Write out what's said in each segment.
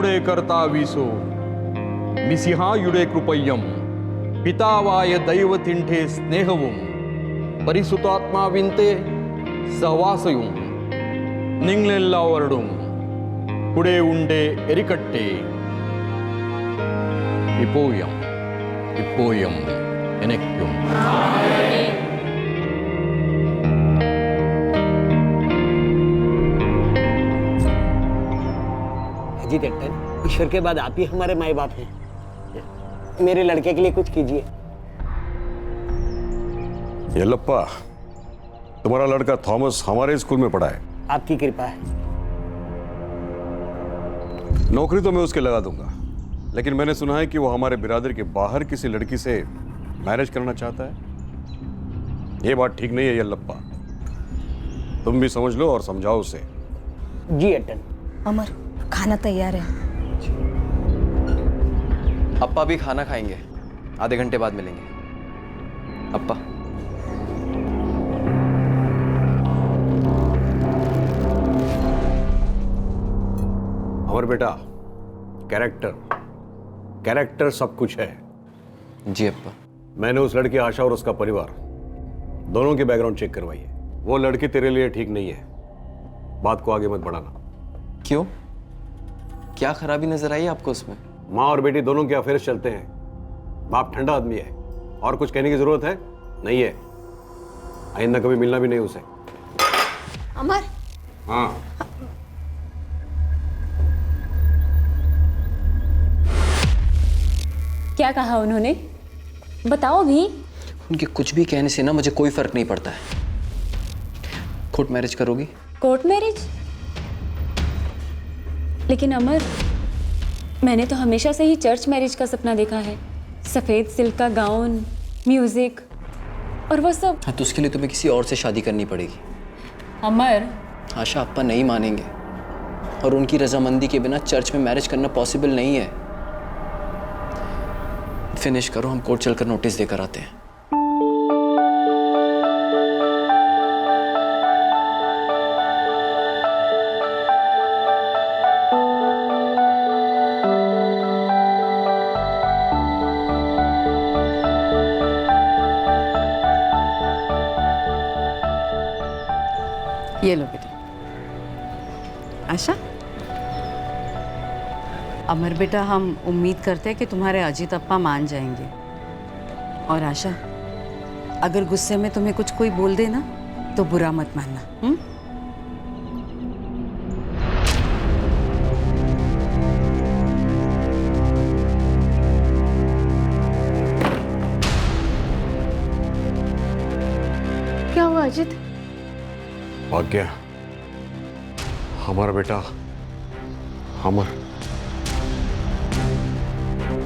ധന്യനുടെ കർത്താവീസോ മിസിഹായുടെ കൃപയും പിതാവായ ദൈവത്തിൻ്റെ സ്നേഹവും പരിശുദ്ധാത്മാവിൻ്റെ സഹവാസവും നിങ്ങളെല്ലാവരോടും കൂടെ ഉണ്ട് ഇരിക്കട്ടെ. ഇപ്പോഴും എനിക്കും. अजीत एक्टर, ईश्वर के बाद आप ही हमारे माए बाप हैं. मेरे लड़के के लिए कुछ कीजिए. येलप्पा, तुम्हारा लड़का थॉमस हमारे स्कूल में पढ़ा है. आपकी कृपा है. नौकरी तो मैं उसके लगा दूंगा, लेकिन मैंने सुना है कि वो हमारे बिरादरी के बाहर किसी लड़की से मैरिज करना चाहता है. ये बात ठीक नहीं है येलप्पा. तुम भी समझ लो और समझाओ उसे. जी अटन. अमर, खाना तैयार है. अप्पा भी खाना खाएंगे, आधे घंटे बाद मिलेंगे. अप्पा. अमर बेटा, कैरेक्टर सब कुछ है. जी अप्पा. मैंने उस लड़की आशा और उसका परिवार दोनों की बैकग्राउंड चेक करवाई है. वो लड़की तेरे लिए ठीक नहीं है. बात को आगे मत बढ़ाना. क्यों? क्या खराबी नजर आई आपको उसमें? माँ और बेटी दोनों के अफेयर्स चलते हैं. बाप ठंडा आदमी है और कुछ कहने की जरूरत है नहीं है. आइंदा कभी मिलना भी नहीं उसे. अमर. हाँ. क्या कहा उन्होंने? बताओ भी. उनके कुछ भी कहने से ना मुझे कोई फर्क नहीं पड़ता है. कोर्ट मैरिज करोगी? Court marriage? लेकिन अमर, मैंने तो हमेशा से ही चर्च मैरिज का सपना देखा है. सफेद सिल्क का गाउन, म्यूजिक और वो सब. हाँ, तो उसके लिए तुम्हें किसी और से शादी करनी पड़ेगी. अमर. आशा अप्पा नहीं मानेंगे और उनकी रजामंदी के बिना चर्च में मैरिज करना पॉसिबल नहीं है. फिनिश करो, हम कोर्ट चलकर नोटिस देकर आते हैं. ये लो बेटा. आशा. अमर बेटा, हम उम्मीद करते हैं कि तुम्हारे अजीत अप्पा मान जाएंगे. और आशा, अगर गुस्से में तुम्हें कुछ कोई बोल दे ना तो बुरा मत मानना. क्या हुआ अजीत? भाग गया हमारा बेटा. अमर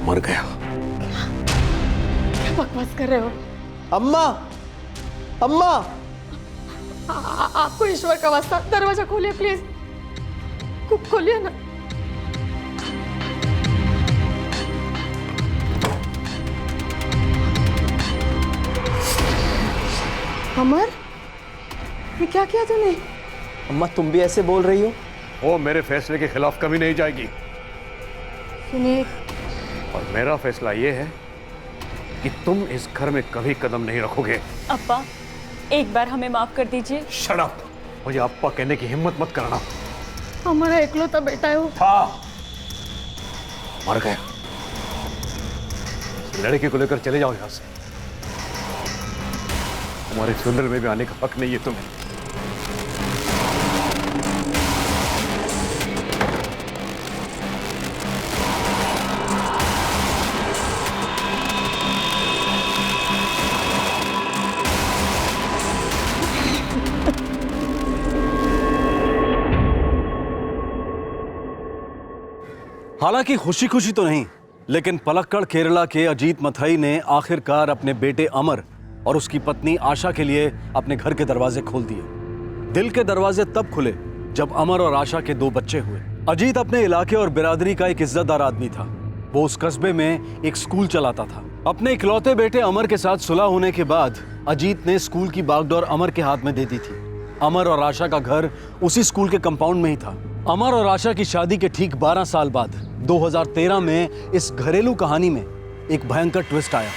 मर गया. क्या बकवास कर रहे हो? अम्मा, अम्मा. आपको ईश्वर का वास्ता, दरवाजा खोलिए प्लीज. खोलिए ना. अमर, ये क्या किया तूने? अम्मा, तुम भी ऐसे बोल रही हो? वो मेरे फैसले के खिलाफ कभी नहीं जाएगी. सुनिए, और मेरा फैसला ये है कि तुम इस घर में कभी कदम नहीं रखोगे. अप्पा, एक बार हमें माफ कर दीजिए. Shut up. मुझे अप्पा कहने की हिम्मत मत करना. हमारा इकलौता बेटा है वो. था, मर गया. लड़की को लेकर चले जाओ यहां से. हमारे फ्यूनरल में भी आने का हक नहीं है तुम्हें. हालांकि खुशी खुशी तो नहीं, लेकिन पलक्कड़ केरला के अजीत मथई ने आखिरकार अपने बेटे अमर और उसकी पत्नी आशा के लिए अपने घर के दरवाजे खोल दिए. दिल के दरवाजे तब खुले जब अमर और आशा के 2 बच्चे हुए. अजीत अपने इलाके और बिरादरी का एक इज्जतदार आदमी था. वो उस कस्बे में एक स्कूल चलाता था. अपने इकलौते बेटे अमर के साथ सुलह होने के बाद अजीत ने स्कूल की बागडोर अमर के हाथ में दे दी थी. अमर और आशा का घर उसी स्कूल के कंपाउंड में ही था. अमर और आशा की शादी के ठीक 12 साल बाद 2013 में इस घरेलू कहानी में एक भयंकर ट्विस्ट आया।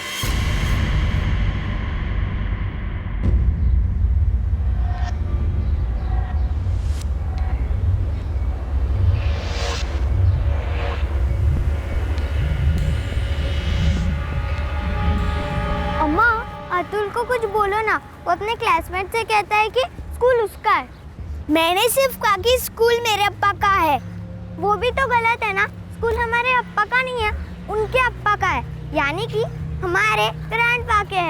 अम्मा, अतुल को कुछ बोलो ना। वो अपने क्लासमेट से कहता है कि स्कूल उसका है। मैंने सिर्फ कहा कि स्कूल मेरे अप्पा का है। वो भी तो गलत है ना। स्कूल हमारे अप्पा का नहीं है, उनके अप्पा का है, यानी कि हमारे ग्रैंडपा के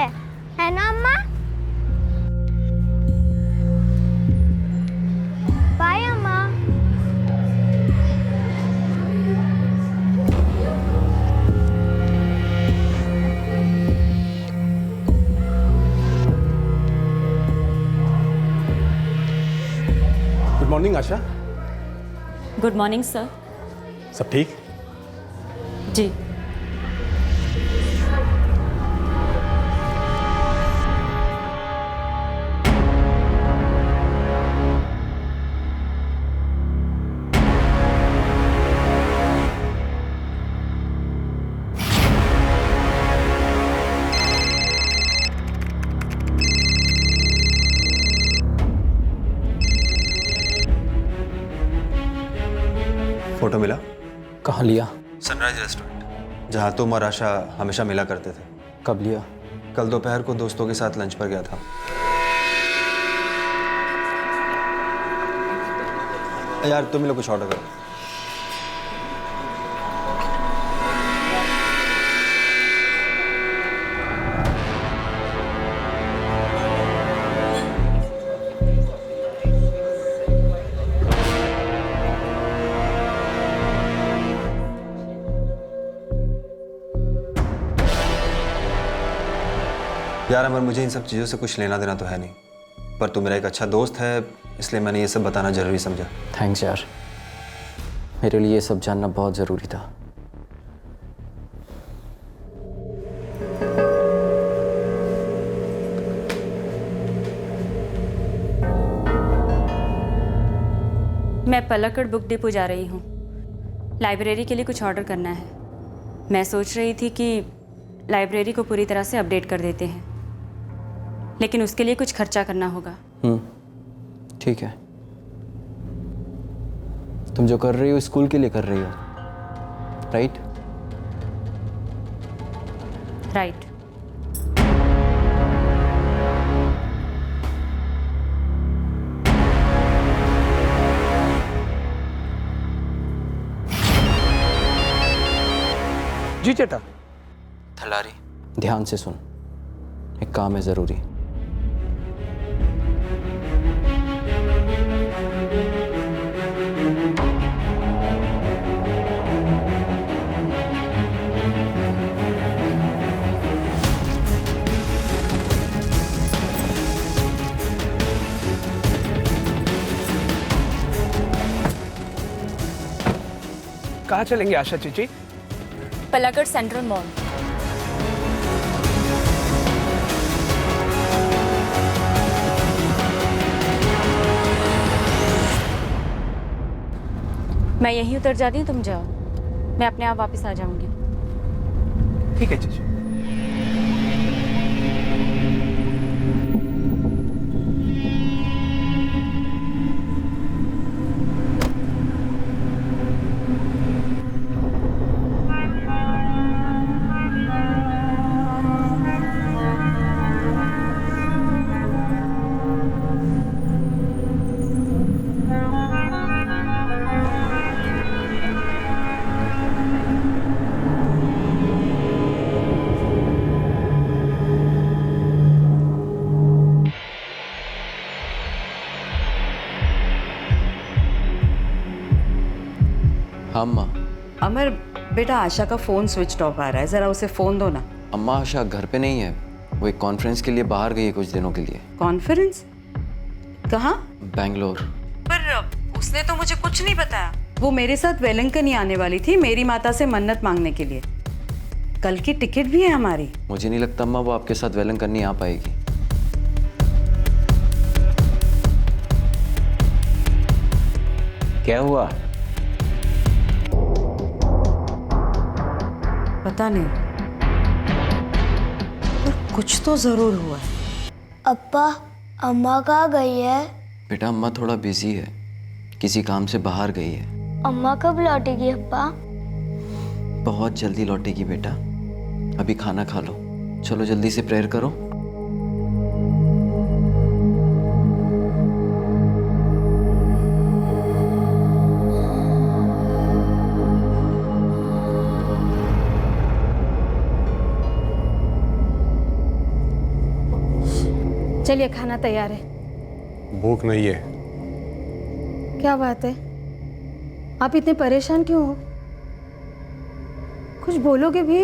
है ना अम्मा? बाय अम्मा। Good morning Asha. Good morning sir. सब ठीक? जी। फोटो मिला? कहाँ लिया? सनराइज रेस्टोरेंट, जहाँ तुम और आशा हमेशा मिला करते थे। कब लिया? कल दोपहर को दोस्तों के साथ लंच पर गया था। यार तुम लोग कुछ ऑर्डर करो। यार अमर, मुझे इन सब चीज़ों से कुछ लेना देना तो है नहीं, पर तू मेरा एक अच्छा दोस्त है, इसलिए मैंने ये सब बताना जरूरी समझा। थैंक्स यार, मेरे लिए ये सब जानना बहुत ज़रूरी था। मैं पलक्कड़ बुक डिपो जा रही हूँ। लाइब्रेरी के लिए कुछ ऑर्डर करना है। मैं सोच रही थी कि लाइब्रेरी को पूरी तरह से अपडेट कर देते हैं, लेकिन उसके लिए कुछ खर्चा करना होगा। ठीक है। तुम जो कर रही हो स्कूल के लिए कर रही हो, राइट? राइट। जी चेटा। थलारी, ध्यान से सुन, एक काम है ज़रूरी। कहाँ चलेंगे आशा चीची? Palakkad central mall. मैं यहीं उतर जाती हूँ, तुम जाओ, मैं अपने आप वापस आ जाऊंगी। ठीक है चीची। हाँ अम्मा। अमर बेटा, आशा का फ़ोन स्विच ऑफ आ रहा है, ज़रा उसे फ़ोन दो ना। अम्मा, आशा घर पे नहीं है, वो एक कॉन्फ्रेंस के लिए बाहर गई है कुछ दिनों के लिए। कॉन्फ्रेंस? कहाँ? बैंगलोर। पर उसने तो मुझे कुछ नहीं बताया। वो मेरे साथ वेलंकन ही आने वाली थी, मेरी माता से मन्नत मांगने के लिए। कल की टिकट भी है हमारी। मुझे नहीं लगता अम्मा वो आपके साथ वेलंकन नहीं आ पाएगी। क्या हुआ? पता नहीं, पर कुछ तो जरूर हुआ है। अप्पा, अम्मा कहाँ गई है? बेटा अम्मा थोड़ा बिजी है, किसी काम से बाहर गई है। अम्मा कब लौटेगी अप्पा? बहुत जल्दी लौटेगी बेटा। अभी खाना खा लो, चलो जल्दी से प्रेयर करो। चलिए, खाना तैयार है। भूख नहीं है। क्या बात है, आप इतने परेशान क्यों हो? कुछ बोलोगे भी?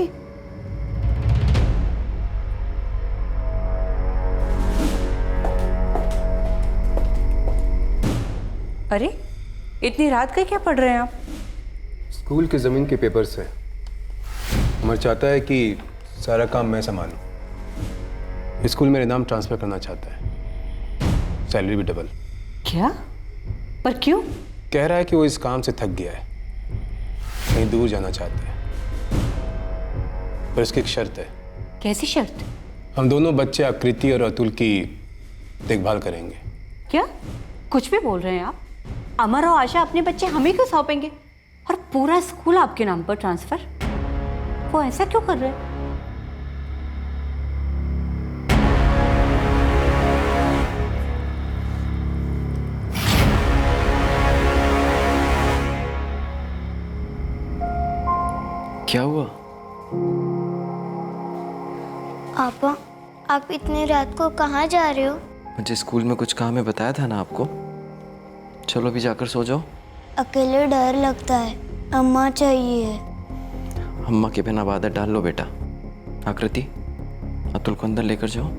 अरे इतनी रात के क्या पढ़ रहे हैं आप? स्कूल के ज़मीन के पेपर्स है। उमर चाहता है कि सारा काम मैं संभालूं। स्कूल मेरे नाम ट्रांसफ़र करना चाहता है, सैलरी भी डबल। क्या? पर क्यों? कह रहा है कि वो इस काम से थक गया है, कहीं दूर जाना चाहता है। पर उसकी एक शर्त है। कैसी शर्त? हम दोनों बच्चे आकृति और अतुल की देखभाल करेंगे। क्या कुछ भी बोल रहे हैं आप? अमर और आशा अपने बच्चे हम ही क्यों सौंपेंगे और पूरा स्कूल आपके नाम पर ट्रांसफर? वो ऐसा क्यों कर रहे हैं? क्या हुआ? आपा, आप इतनी रात को कहाँ जा रहे हो? मुझे स्कूल में कुछ काम है, बताया था ना आपको। चलो अभी जाकर सो जाओ। अकेले डर लगता है, अम्मा चाहिए। अम्मा के बिना आदत डाल लो बेटा। आकृति, अतुल को अंदर लेकर जाओ।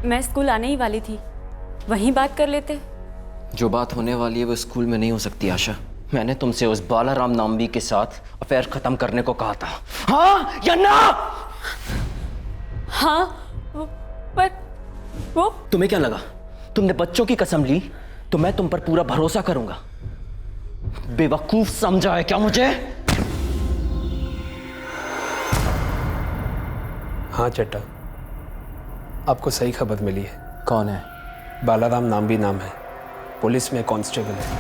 मैं स्कूल आने ही वाली थी, वहीं बात कर लेते। जो बात होने वाली है वो स्कूल में नहीं हो सकती आशा। मैंने तुमसे उस बालाराम नाम्बी के साथ अफेयर खत्म करने को कहा था, हाँ या ना? हाँ, पर वो तुम्हें क्या लगा तुमने बच्चों की कसम ली तो मैं तुम पर पूरा भरोसा करूंगा? बेवकूफ समझा है क्या मुझे? हाँ चट्टा, आपको सही खबर मिली है। कौन है? बालाराम नाम्बी नाम है, पुलिस में कांस्टेबल है।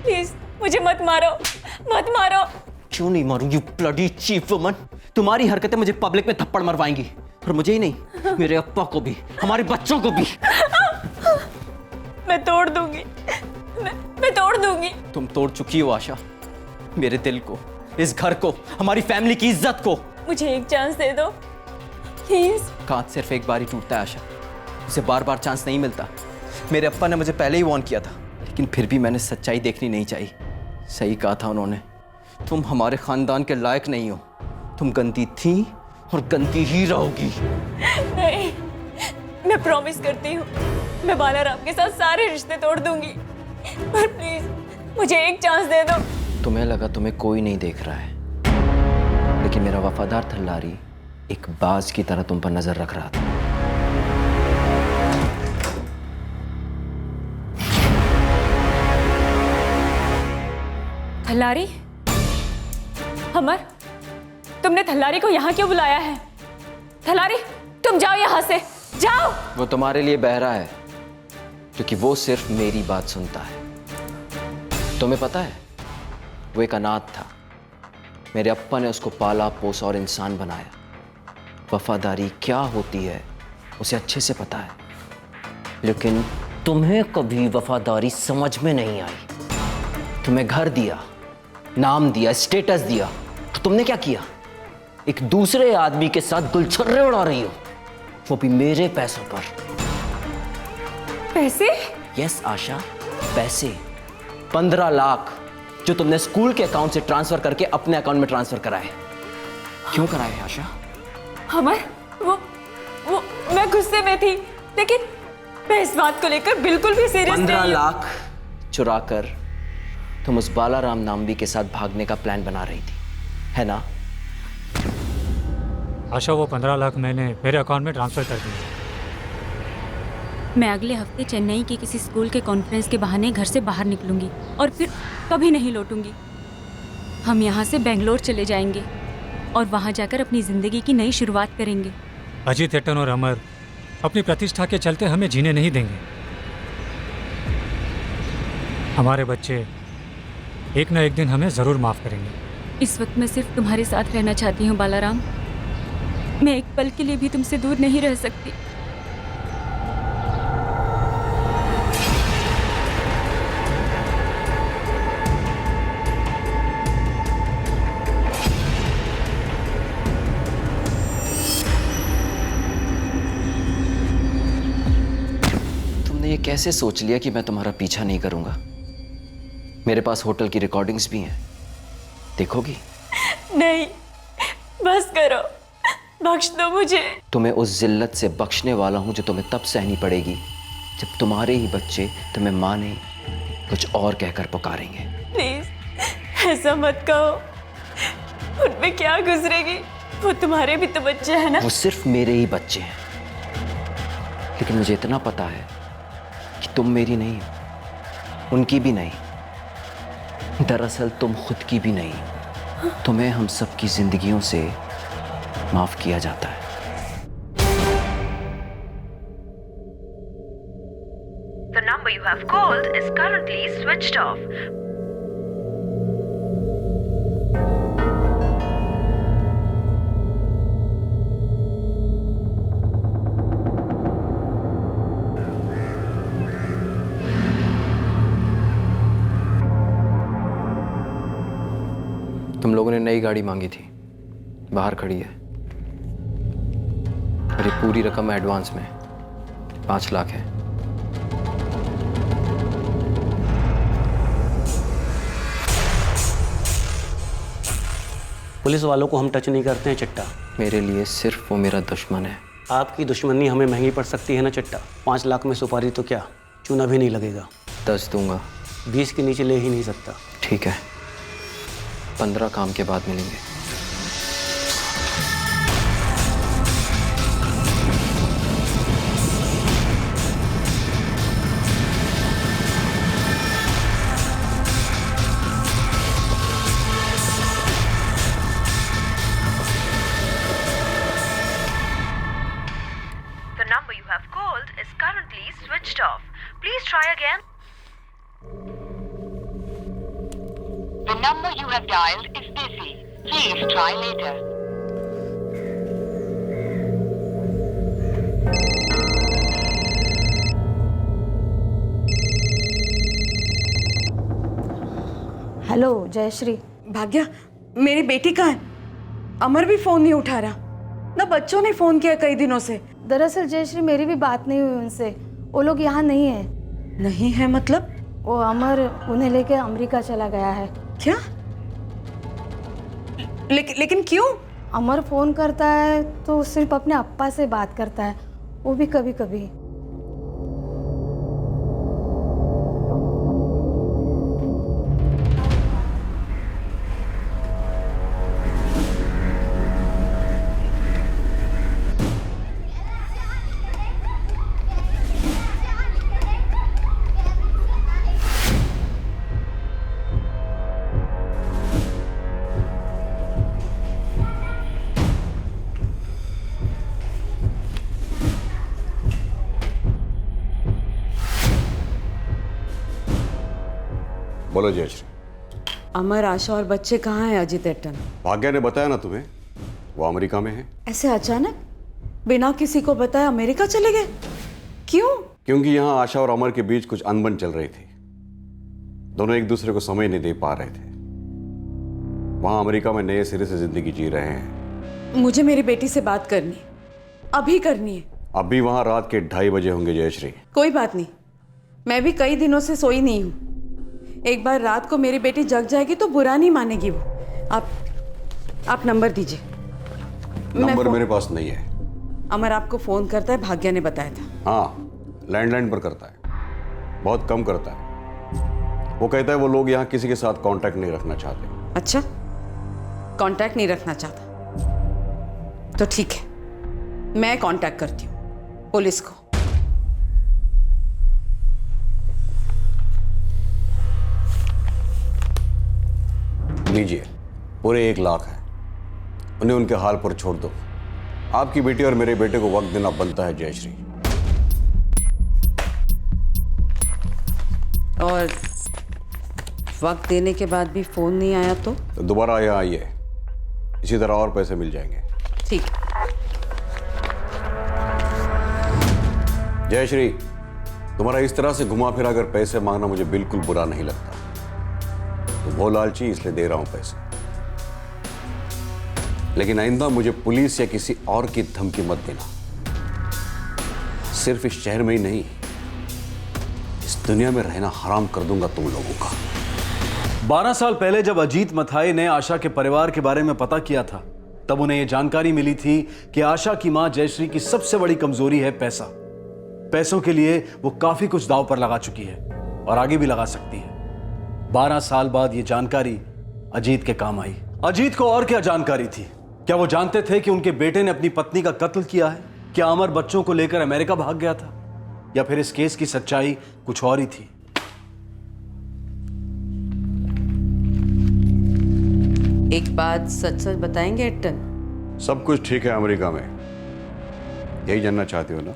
प्लीज मुझे मत मारो, मत मारो। क्यों नहीं मारूं यू ब्लडी चीफ वुमन? तुम्हारी हरकतें मुझे पब्लिक में थप्पड़ मरवाएंगी, और मुझे ही नहीं, मेरे अप्पा को भी, हमारे बच्चों को भी। मैं तोड़ दूंगी, मैं तोड़ दूंगी। तुम तोड़ चुकी हो आशा, मेरे दिल को, इस घर को, हमारी फैमिली की इज्जत को। मुझे एक चांस दे दो प्लीज। कांच सिर्फ एक बार ही टूटता है आशा, उसे बार बार चांस नहीं मिलता। मेरे अप्पा ने मुझे पहले ही वार्न किया था, लेकिन फिर भी मैंने सच्चाई देखनी नहीं चाहिए। सही कहा था उन्होंने, तुम हमारे खानदान के लायक नहीं हो। तुम गंदी थी और गंदी ही रहोगी। नहीं, मैं प्रॉमिस करती हूँ, मैं बालाराम के साथ सारे रिश्ते तोड़ दूंगी, पर प्लीज मुझे एक चांस दे दो। तुम्हें लगा तुम्हें कोई नहीं देख रहा है, लेकिन मेरा वफादार थल्लारी एक बाज की तरह तुम पर नजर रख रहा था। थल्लारी? अमर, तुमने थल्लारी को यहाँ क्यों बुलाया है? थल्लारी, तुम जाओ यहाँ से, जाओ। वो तुम्हारे लिए बहरा है, क्योंकि वो सिर्फ मेरी बात सुनता है। तुम्हें पता है, वो एक अनाथ था। मेरे अप्पा ने उसको पाला पोसा और इंसान बनाया। वफादारी क्या होती है उसे अच्छे से पता है, लेकिन तुम्हें कभी वफादारी समझ में नहीं आई। तुम्हें घर दिया, नाम दिया, स्टेटस दिया, तो तुमने क्या किया? एक दूसरे आदमी के साथ गुलछर्रे उड़ा रही हो, वो भी मेरे पैसों पर। पैसे? यस आशा, पैसे 15 लाख जो तुमने स्कूल के अकाउंट से ट्रांसफर करके अपने अकाउंट में ट्रांसफर कराए। क्यों कराए आशा? अमर, वो मैं गुस्से में थी, लेकिन मैं इस बात को लेकर बिल्कुल भी सीरियस नहीं हूं। 15 लाख चुराकर तुम उस बालाराम नाम्बी के साथ भागने का प्लान बना रही थी, है ना? आशा, वो 15 लाख मैंने मेरे अकाउंट में ट्रांसफर कर दिए। मैं अगले हफ्ते चेन्नई के किसी स्कूल के कॉन्फ्रेंस के बहाने घर से बाहर निकलूंगी और फिर कभी नहीं लौटूंगी। हम यहाँ से बेंगलोर चले जाएंगे और वहाँ जाकर अपनी जिंदगी की नई शुरुआत करेंगे। अजीत एटन और अमर अपनी प्रतिष्ठा के चलते हमें जीने नहीं देंगे। हमारे बच्चे एक ना एक दिन हमें जरूर माफ करेंगे। इस वक्त मैं सिर्फ तुम्हारे साथ रहना चाहती हूँ बालाराम। मैं एक पल के लिए भी तुमसे दूर नहीं रह सकती। तुमने ये कैसे सोच लिया कि मैं तुम्हारा पीछा नहीं करूंगा? मेरे पास होटल की रिकॉर्डिंग्स भी हैं, देखोगी? नहीं, बस करो, बख्श दो मुझे। तुम्हें उस जिल्लत से बख्शने वाला हूं जो तुम्हें तब सहनी पड़ेगी जब तुम्हारे ही बच्चे तुम्हें माँ नहीं कुछ और कहकर पुकारेंगे। प्लीज ऐसा मत कहो, उनमें क्या गुजरेगी? वो तुम्हारे भी तो बच्चे हैं ना? वो सिर्फ मेरे ही बच्चे हैं, लेकिन मुझे इतना पता है कि तुम मेरी नहीं हो, उनकी भी नहीं। दरअसल तुम खुद की भी नहीं। तुम्हें हम सबकी जिंदगियों से माफ किया जाता है। The number you have called is currently switched off. तुम लोगों ने नई गाड़ी मांगी थी, बाहर खड़ी है। और ये पूरी रकम एडवांस में 5 लाख है। पुलिस वालों को हम टच नहीं करते हैं चट्टा। मेरे लिए सिर्फ वो मेरा दुश्मन है। आपकी दुश्मनी हमें महंगी पड़ सकती है ना चट्टा। 5 लाख में सुपारी तो क्या, चूना भी नहीं लगेगा। 10 दूंगा। 20 के नीचे ले ही नहीं सकता। ठीक है, 15 काम के बाद मिलेंगे। The number you have called is currently switched off. Please try again. The number you have dialed is busy. Please try later. Hello Jayashree. Bhagya, मेरी बेटी कहाँ है? अमर भी फोन नहीं उठा रहा, ना बच्चों ने फोन किया कई दिनों से। दरअसल जयश्री मेरी भी बात नहीं हुई उनसे। वो लोग यहाँ नहीं है। नहीं है मतलब? वो अमर उन्हें लेके अमेरिका चला गया है। क्या? लेकिन क्यों? अमर फ़ोन करता है तो सिर्फ अपने अप्पा से बात करता है, वो भी कभी कभी। बोलो जयश्री। अमर, आशा और बच्चे कहाँ हैं अजीत एटन? भाग्या ने बताया ना तुम्हें, वो अमेरिका में है। ऐसे अचानक बिना किसी को बताए अमेरिका चले गए? क्यों? क्योंकि यहाँ आशा और अमर के बीच कुछ अनबन चल रही थी। दोनों एक दूसरे को समय नहीं दे पा रहे थे। वहां अमेरिका में नए सिरे से जिंदगी जी रहे हैं। मुझे मेरी बेटी से बात करनी, अभी करनी है। अभी वहां रात के 2:30 बजे होंगे जयश्री। कोई बात नहीं, मैं भी कई दिनों से सोई नहीं हूँ। एक बार रात को मेरी बेटी जग जाएगी तो बुरा नहीं मानेगी वो। आप नंबर दीजिए। नंबर मेरे पास नहीं है। अमर आपको फोन करता है, भाग्या ने बताया था। हाँ, लैंडलाइन पर करता है, बहुत कम करता है। वो कहता है वो लोग यहाँ किसी के साथ कांटेक्ट नहीं रखना चाहते। अच्छा, कांटेक्ट नहीं रखना चाहता तो ठीक है, मैं कांटेक्ट करती हूँ पुलिस को। लीजिए, पूरे 1 लाख है, उन्हें उनके हाल पर छोड़ दो। आपकी बेटी और मेरे बेटे को वक्त देना बनता है जयश्री। और वक्त देने के बाद भी फोन नहीं आया तो दोबारा यहाँ आइए, इसी तरह और पैसे मिल जाएंगे। ठीक। जयश्री, तुम्हारा इस तरह से घुमा फिरा कर पैसे मांगना मुझे बिल्कुल बुरा नहीं लगता। तो वो लालची इसलिए दे रहा हूं पैसे, लेकिन आइंदा मुझे पुलिस या किसी और की धमकी मत देना। सिर्फ इस शहर में ही नहीं, इस दुनिया में रहना हराम कर दूंगा तुम लोगों का। 12 साल पहले जब अजीत मथाई ने आशा के परिवार के बारे में पता किया था, तब उन्हें यह जानकारी मिली थी कि आशा की मां जयश्री की सबसे बड़ी कमजोरी है पैसा। पैसों के लिए वो काफी कुछ दांव पर लगा चुकी है और आगे भी लगा सकती है। 12 साल बाद ये जानकारी अजीत के काम आई। अजीत को और क्या जानकारी थी? क्या वो जानते थे कि उनके बेटे ने अपनी पत्नी का कत्ल किया है? क्या अमर बच्चों को लेकर अमेरिका भाग गया था? या फिर इस केस की सच्चाई कुछ और ही थी? एक बात सच सच बताएंगे एटन? सब कुछ ठीक है अमेरिका में, यही जानना चाहते हो ना?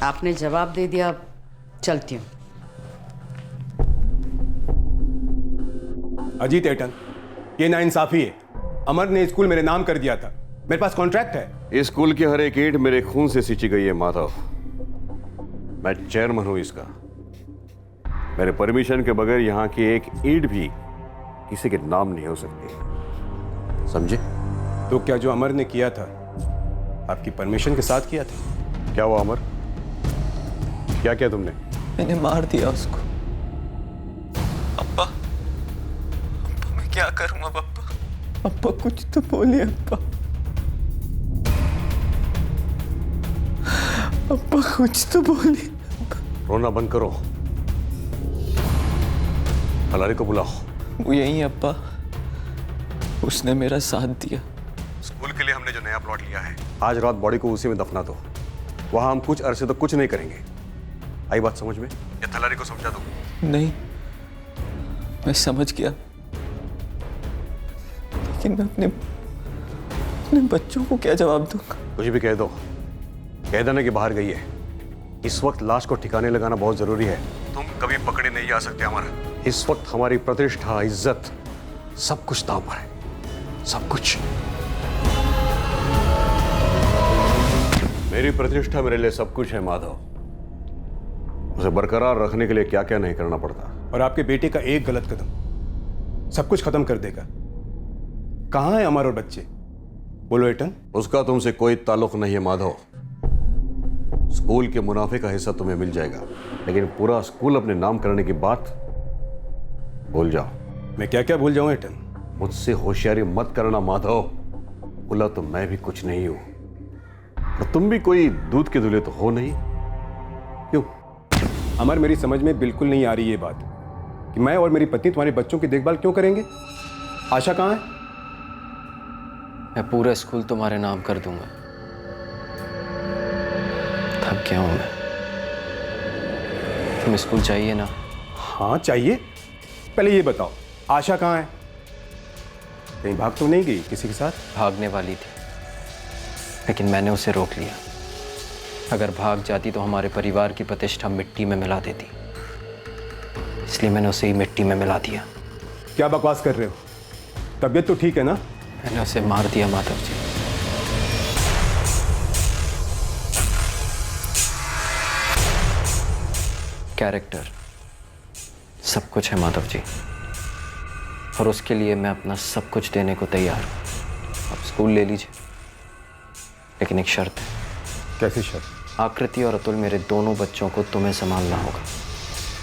आपने जवाब दे दिया, अब चलती हूँ। अजीत एटन, ये नाइंसाफी है। अमर ने स्कूल मेरे नाम कर दिया था, मेरे पास कॉन्ट्रैक्ट है। इस स्कूल की हर एक ईंट मेरे खून से सींची गई है माधव। मैं चेयरमैन हूं इसका। मेरे परमिशन के बगैर यहाँ की एक ईंट भी किसी के नाम नहीं हो सकती, समझे? तो क्या जो अमर ने किया था आपकी परमिशन के साथ किया था? क्या हुआ अमर? क्या किया तुमने? मैंने मार दिया उसको। अप्पा, मैं क्या करूं अब? अप्पा कुछ तो बोलिए अप्पा। अप्पा कुछ तो बोलिए। रोना बंद करो, हलारी को बुलाओ। वो यही अप्पा, उसने मेरा साथ दिया। स्कूल के लिए हमने जो नया प्लॉट लिया है, आज रात बॉडी को उसी में दफना दो। वहां हम कुछ अरसे तो कुछ नहीं करेंगे। आई बात समझ में? या थलारी को समझा दो? नहीं, मैं समझ गया, लेकिन मैं अपने बच्चों को क्या जवाब दूंगा? कुछ भी कह दो, कह देना कि बाहर गई है। इस वक्त लाश को ठिकाने लगाना बहुत जरूरी है। तुम कभी पकड़े नहीं जा सकते हमारा। इस वक्त हमारी प्रतिष्ठा, इज्जत, सब कुछ दांव पर है, सब कुछ। मेरी प्रतिष्ठा मेरे लिए सब कुछ है माधव। उसे बरकरार रखने के लिए क्या क्या नहीं करना पड़ता। और आपके बेटे का एक गलत कदम सब कुछ खत्म कर देगा। कहां है अमर और बच्चे? बोलो एटन। उसका तुमसे कोई ताल्लुक नहीं है माधव। स्कूल के मुनाफे का हिस्सा तुम्हें मिल जाएगा, लेकिन पूरा स्कूल अपने नाम करने की बात भूल जाओ। मैं क्या क्या भूल जाऊं एटन? मुझसे होशियारी मत करना माधव। बोला तो मैं भी कुछ नहीं हूं, और तुम भी कोई दूध के दूल्हे तो हो नहीं। क्यों? अमर, मेरी समझ में बिल्कुल नहीं आ रही ये बात कि मैं और मेरी पत्नी तुम्हारे बच्चों की देखभाल क्यों करेंगे। आशा कहाँ है? मैं पूरा स्कूल तुम्हारे नाम कर दूंगा। थक गया हूं मैं। तुम स्कूल चाहिए ना? हाँ चाहिए। पहले ये बताओ, आशा कहाँ है? कहीं भाग तो नहीं गई किसी के साथ? भागने वाली थी, लेकिन मैंने उसे रोक लिया। अगर भाग जाती तो हमारे परिवार की प्रतिष्ठा मिट्टी में मिला देती, इसलिए मैंने उसे ही मिट्टी में मिला दिया। क्या बकवास कर रहे हो? तबीयत तो ठीक है ना? मैंने उसे मार दिया माधव जी। कैरेक्टर सब कुछ है माधव जी, और उसके लिए मैं अपना सब कुछ देने को तैयार हूं। आप स्कूल ले लीजिए, लेकिन एक शर्त है। कैसी शर्त? आकृति और अतुल मेरे दोनों बच्चों को तुम्हें संभालना होगा,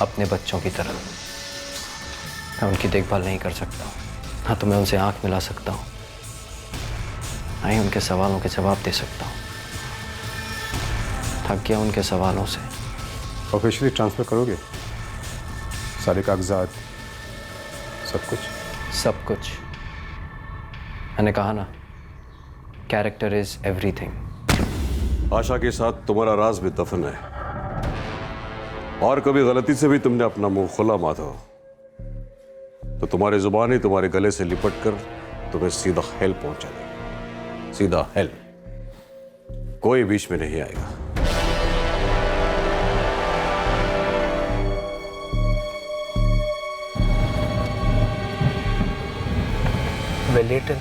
अपने बच्चों की तरह। मैं उनकी देखभाल नहीं कर सकता हूँ, ना तो मैं उनसे आंख मिला सकता हूँ, ना ही उनके सवालों के जवाब दे सकता हूँ। थक गया उनके सवालों से। ऑफिशियली ट्रांसफर करोगे? सारे कागजात, सब कुछ? सब कुछ। मैंने कहा ना, कैरेक्टर इज एवरीथिंग। आशा के साथ तुम्हारा राज भी दफन है, और कभी गलती से भी तुमने अपना मुंह खोला माधव, तो तुम्हारी जुबान ही तुम्हारे गले से लिपट कर तुम्हें सीधा हेल पहुंचा देगी। सीधा हेल। कोई बीच में नहीं आएगा। वेलेटन,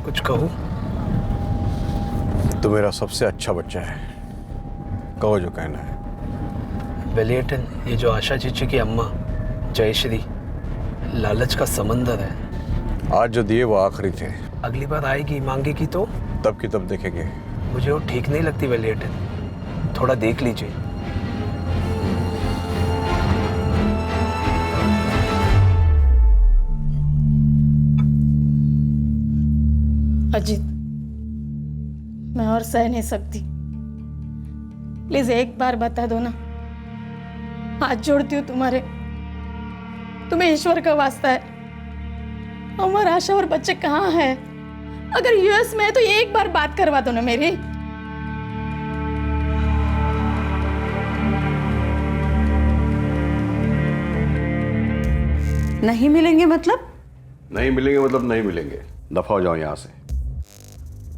कुछ कहूँ? तो मेरा सबसे अच्छा बच्चा है, कहो जो कहना है। वेलेटन, ये जो आशा चीची की अम्मा जयश्री, लालच का समंदर है। आज जो दिए वो आखिरी थे। अगली बार आएगी मांगेगी तो? तब की तब देखेंगे। मुझे वो ठीक नहीं लगती वेलेटन, थोड़ा देख लीजिए। अजीत, मैं और सह नहीं सकती। प्लीज एक बार बता दो ना, हाथ जोड़ती हूँ तुम्हारे, तुम्हें ईश्वर का वास्ता है। अमर, आशा और बच्चे कहाँ हैं? अगर यूएस में है तो एक बार बात करवा दो ना मेरी। नहीं मिलेंगे मतलब? नहीं मिलेंगे मतलब नहीं मिलेंगे। दफा हो जाओ यहां से।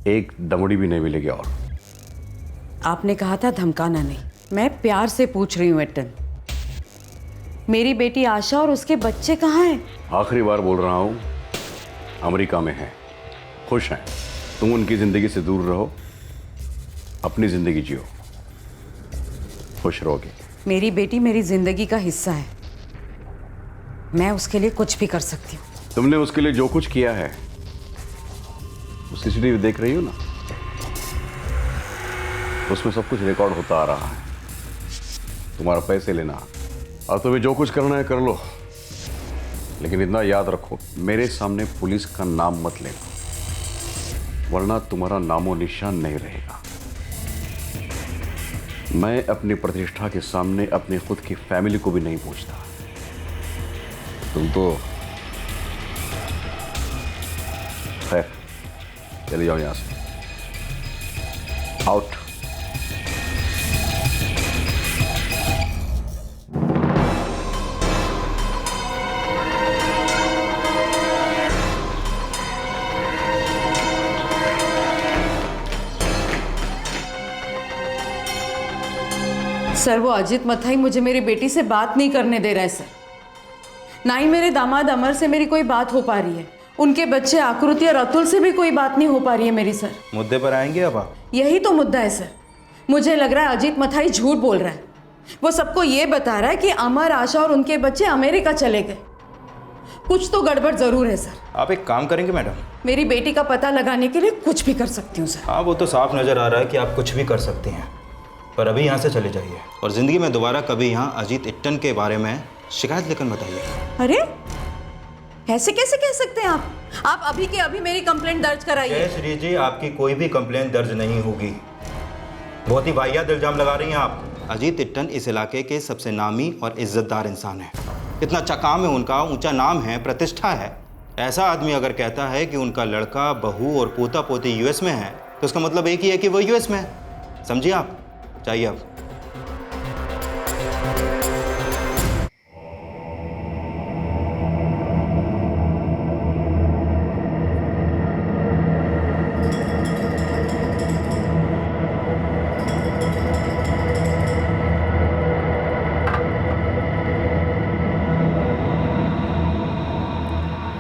एक दमड़ी भी नहीं मिलेगी। और आपने कहा था धमकाना नहीं। मैं प्यार से पूछ रही हूँ एटन, मेरी बेटी आशा और उसके बच्चे कहाँ हैं? आखिरी बार बोल रहा हूं, अमेरिका में हैं, खुश हैं। तुम उनकी जिंदगी से दूर रहो, अपनी जिंदगी जियो, खुश रहोगे। मेरी बेटी मेरी जिंदगी का हिस्सा है, मैं उसके लिए कुछ भी कर सकती हूँ। तुमने उसके लिए जो कुछ किया है वो सीसीटीवी देख रही हो ना, उसमें सब कुछ रिकॉर्ड होता आ रहा है। तुम्हारा पैसे लेना और तुम्हें जो कुछ करना है कर लो, लेकिन इतना याद रखो, मेरे सामने पुलिस का नाम मत लेना, वरना तुम्हारा नामो निशान नहीं रहेगा। मैं अपनी प्रतिष्ठा के सामने अपनी खुद की फैमिली को भी नहीं पूछता। तुम तो खैर, चले जाओ यहां से। आउट। सर, वो अजित मथाई मुझे मेरी बेटी से बात नहीं करने दे रहा है सर। ना ही मेरे दामाद अमर से मेरी कोई बात हो पा रही है। उनके बच्चे आकृति और अतुल से भी कोई बात नहीं हो पा रही है मेरी सर। मुद्दे पर आएंगे अब आप? यही तो मुद्दा है सर। मुझे लग रहा है अजित मथाई झूठ बोल रहा है। वो सबको ये बता रहा है कि अमर, आशा और उनके बच्चे अमेरिका चले गए। कुछ तो गड़बड़ जरूर है सर। आप एक काम करेंगे मैडम? मेरी बेटी का पता लगाने के लिए कुछ भी कर सकती हूँ सर। हाँ, वो तो साफ नजर आ रहा है कि आप कुछ भी कर सकती हैं, पर अभी यहाँ से चले जाइए और ज़िंदगी में दोबारा कभी यहाँ अजीत इट्टन के बारे में शिकायत लेकर बताइए। अरे ऐसे कैसे कह सकते हैं आप अभी के अभी मेरी कंप्लेंट दर्ज कराइए। जयश्री जी, आपकी कोई भी कंप्लेंट दर्ज नहीं होगी। बहुत ही वाहियात इल्जाम लगा रही हैं आप। अजीत इट्टन इस इलाके के सबसे नामी और इज्जतदार इंसान है। इतना अच्छा काम है उनका, ऊंचा नाम है, प्रतिष्ठा है। ऐसा आदमी अगर कहता है कि उनका लड़का, बहू और पोता पोती यूएस में है, तो उसका मतलब एक ही है कि वो यूएस में है। समझिए आप। चाहिए अब।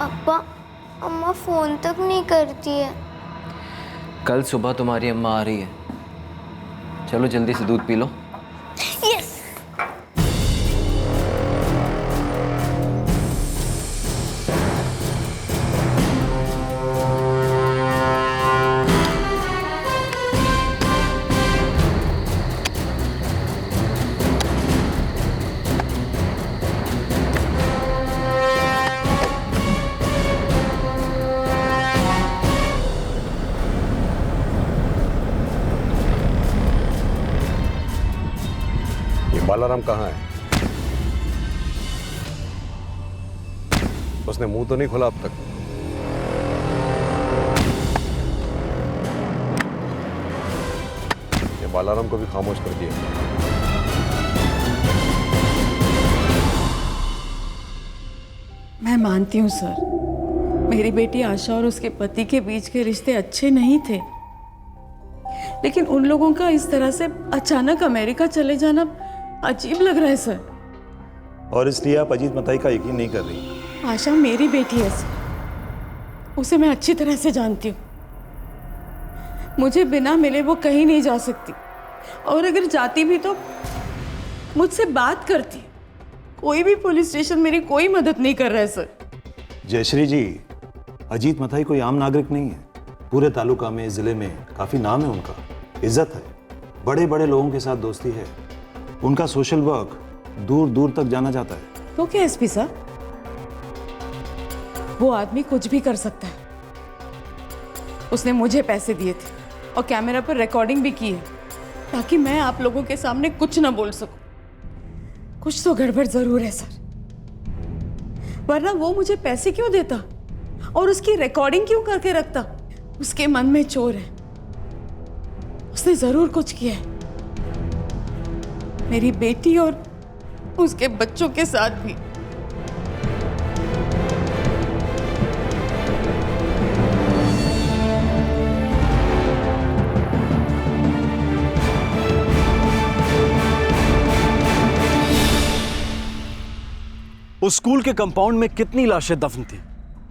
अब्बा, अम्मा फोन तक नहीं करती है। कल सुबह तुम्हारी अम्मा आ रही है, चलो जल्दी से दूध पी लो। यस। बालाराम कहाँ है? उसने मुंह तो नहीं खोला अब तक। ये बालाराम को भी खामोश कर दिया। मैं मानती हूँ सर, मेरी बेटी आशा और उसके पति के बीच के रिश्ते अच्छे नहीं थे, लेकिन उन लोगों का इस तरह से अचानक अमेरिका चले जाना अजीब लग रहा है सर। और इसलिए आप अजीत मथाई का यकीन नहीं कर रही? आशा मेरी बेटी है सर, उसे मैं अच्छी तरह से जानती हूँ। मुझे बिना मिले वो कहीं नहीं जा सकती, और अगर जाती भी तो मुझसे बात करती। कोई भी पुलिस स्टेशन मेरी कोई मदद नहीं कर रहा है सर। जयश्री जी, अजीत मथाई कोई आम नागरिक नहीं है। पूरे तालुका में, जिले में काफी नाम है उनका, इज्जत है, बड़े बड़े लोगों के साथ दोस्ती है। उनका सोशल वर्क दूर दूर तक जाना जाता है। तो क्या एसपी साहब, वो आदमी कुछ भी कर सकता है। उसने मुझे पैसे दिए थे और कैमरा पर रिकॉर्डिंग भी की है, ताकि मैं आप लोगों के सामने कुछ ना बोल सकूं। कुछ तो गड़बड़ जरूर है सर, वरना वो मुझे पैसे क्यों देता और उसकी रिकॉर्डिंग क्यों करके रखता? उसके मन में चोर है, उसने जरूर कुछ किया है, मेरी बेटी और उसके बच्चों के साथ भी। उस स्कूल के कंपाउंड में कितनी लाशें दफन थी?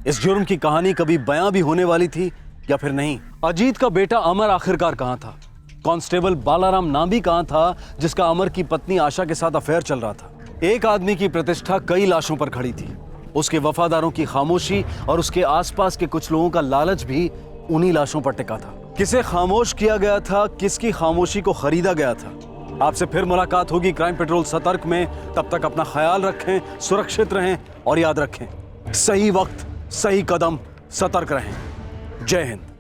इस जुर्म की कहानी कभी बयां भी होने वाली थी या फिर नहीं? अजीत का बेटा अमर आखिरकार कहां था? कांस्टेबल बालाराम नामी कहां था, जिसका अमर की पत्नी आशा के साथ अफेयर चल रहा था? एक आदमी की प्रतिष्ठा कई लाशों पर खड़ी थी। उसके वफादारों की खामोशी और उसके आसपास के कुछ लोगों का लालच भी उन्हीं लाशों पर टिका था। किसे खामोश किया गया था, किसकी खामोशी को खरीदा गया था? आपसे फिर मुलाकात होगी क्राइम पेट्रोल सतर्क में। तब तक अपना ख्याल रखें, सुरक्षित रहें और याद रखें, सही वक्त सही कदम, सतर्क रहें। जय हिंद।